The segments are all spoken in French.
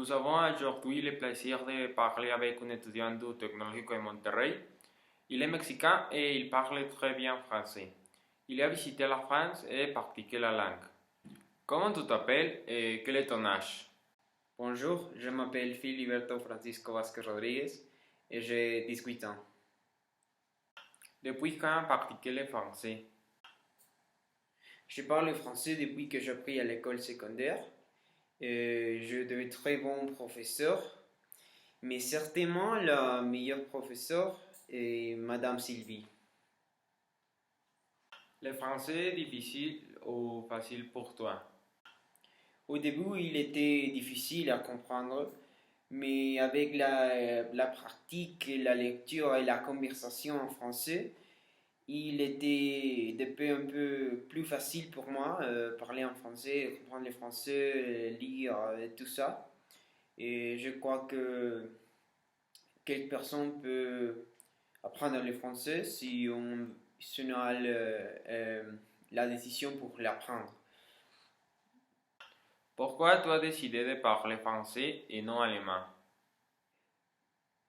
Nous avons aujourd'hui le plaisir de parler avec un étudiant du Tecnológico de Monterrey. Il est mexicain et il parle très bien français. Il a visité la France et pratiqué la langue. Comment tu t'appelles et quel est ton âge? Bonjour, je m'appelle Filiberto Francisco Vázquez Rodríguez et j'ai 18 ans. Depuis quand pratiquez le français? Je parle français depuis que j'ai appris à l'école secondaire. J'ai de très bons professeurs, mais certainement le meilleur professeur est Madame Sylvie. Le français est difficile ou facile pour toi? Au début, il était difficile à comprendre, mais avec la pratique, la lecture et la conversation en français, il était depuis un peu plus facile pour moi parler en français, comprendre le français, lire tout ça. Et je crois que quelques personnes peuvent apprendre le français si on a la décision pour l'apprendre. Pourquoi tu as décidé de parler français et non allemand?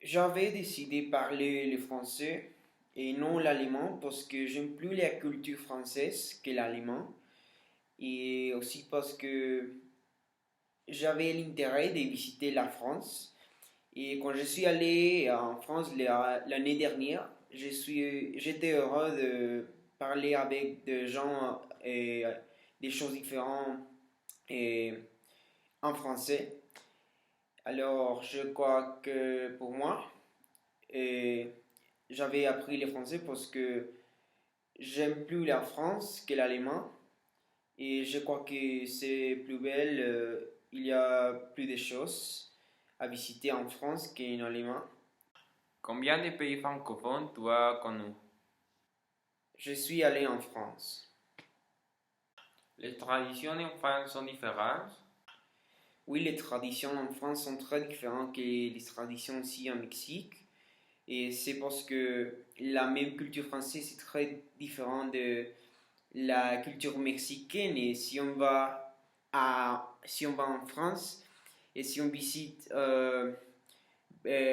J'avais décidé de parler le français et non l'allemand parce que j'aime plus la culture française que l'allemand et aussi parce que j'avais l'intérêt de visiter la France. Et quand je suis allé en France l'année dernière, j'étais heureux de parler avec des gens et des choses différentes et en français. Alors, je crois que pour moi, et j'avais appris le français parce que j'aime plus la France que l'allemand. Et je crois que c'est plus belle, il y a plus de choses à visiter en France qu'en Allemagne. Combien de pays francophones tu as connus? Je suis allé en France. Les traditions en France sont différentes. Oui, les traditions en France sont très différentes que les traditions ici en Mexique. Et c'est parce que la même culture française est très différente de la culture mexicaine. Et si on va en France et si on visite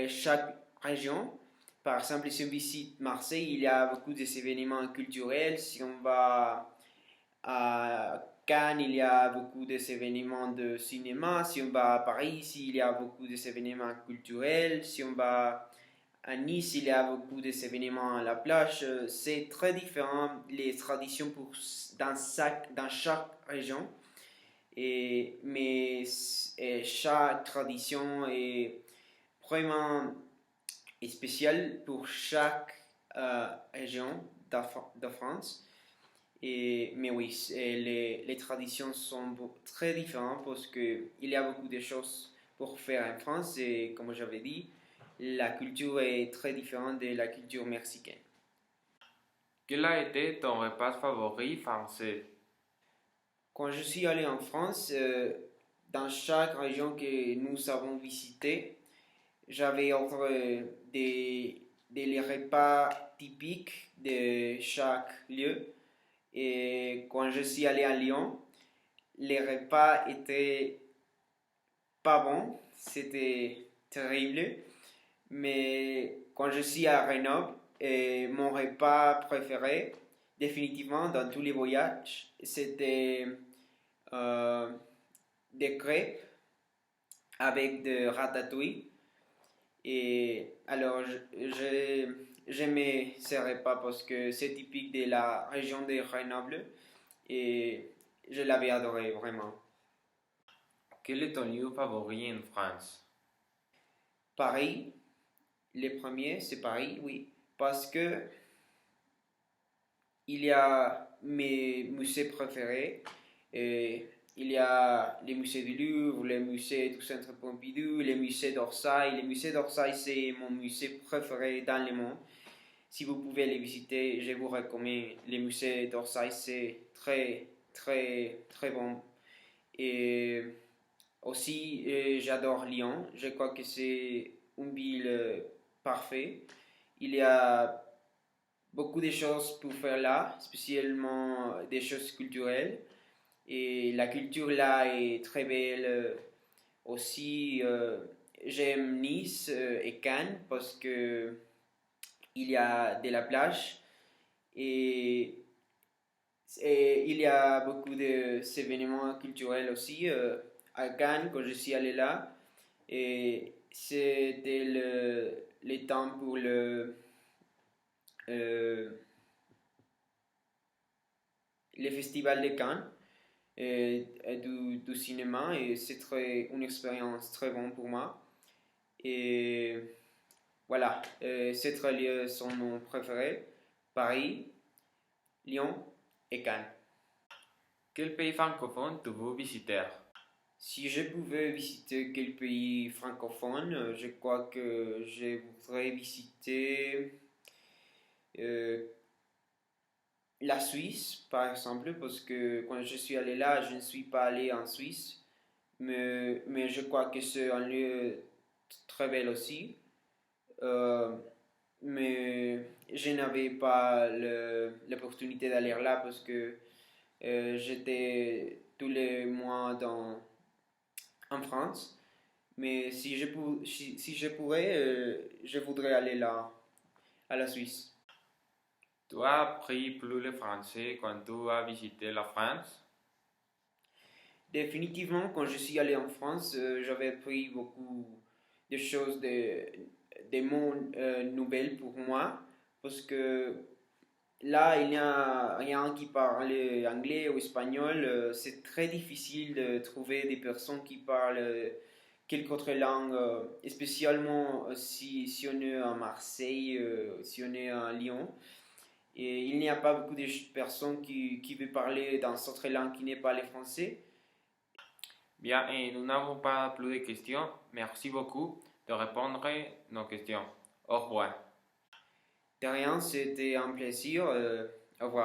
chaque région, par exemple, si on visite Marseille, il y a beaucoup d'événements culturels. Si on va à Cannes, il y a beaucoup d'événements de cinéma. Si on va à Paris, il y a beaucoup d'événements culturels. Si on va à Nice, il y a beaucoup d'événements à la plage. C'est très différent les traditions dans chaque région. Mais chaque tradition est vraiment spéciale pour chaque région de France. Mais oui, les traditions sont très différentes parce qu'il y a beaucoup de choses pour faire en France et comme j'avais dit, la culture est très différente de la culture mexicaine. Quel a été ton repas favori français? Quand je suis allé en France, dans chaque région que nous avons visité, j'avais ordre des repas typiques de chaque lieu. Et quand je suis allé à Lyon, les repas étaient pas bons, c'était terrible. Mais quand je suis à Grenoble, mon repas préféré, définitivement dans tous les voyages, c'était euh, des crêpes avec de ratatouille. Et alors, j'aimais ces repas parce que c'est typique de la région de Grenoble et je l'avais adoré vraiment. Quel est ton lieu favori en France? Paris, les premiers, c'est Paris, oui, parce que il y a mes musées préférés. Et il y a les musées du Louvre, les musées du Centre Pompidou, les musées d'Orsay. Les musées d'Orsay, c'est mon musée préféré dans le monde. Si vous pouvez les visiter, je vous recommande. Les musées d'Orsay, c'est très, très, très bon. Et aussi, j'adore Lyon. Je crois que c'est une ville parfaite. Il y a beaucoup de choses pour faire là, spécialement des choses culturelles. Et la culture là est très belle. Aussi, j'aime Nice et Cannes parce que il y a de la plage et, et il y a beaucoup d'événements culturels aussi. À Cannes, quand je suis allé là, et c'était le temps pour euh, le festival de Cannes et du cinéma et c'est une expérience très bonne pour moi. Et voilà, ces trois lieux sont mon préféré, Paris, Lyon et Cannes. Quel pays francophone tu veux visiter? Si je pouvais visiter quel pays francophone, je crois que je voudrais visiter euh, la Suisse, par exemple, parce que quand je suis allé là, je ne suis pas allé en Suisse, mais je crois que c'est un lieu très bel aussi. Euh, mais je n'avais pas l'opportunité d'aller là parce que j'étais tous les mois en France. Mais si je pourrais, je voudrais aller là, à la Suisse. Tu as appris plus le français quand tu as visité la France? Définitivement, quand je suis allé en France, j'avais appris beaucoup de choses, des mots nouvelles pour moi, parce que là, il n'y a rien qui parle anglais ou espagnol. C'est très difficile de trouver des personnes qui parlent quelque autre langue, et spécialement si on est à Marseille, si on est à Lyon. Et il n'y a pas beaucoup de personnes qui veulent parler dans cette autre langue qui n'est pas le français. Bien, et nous n'avons pas plus de questions. Merci beaucoup de répondre à nos questions. Au revoir. De rien, c'était un plaisir. Au revoir.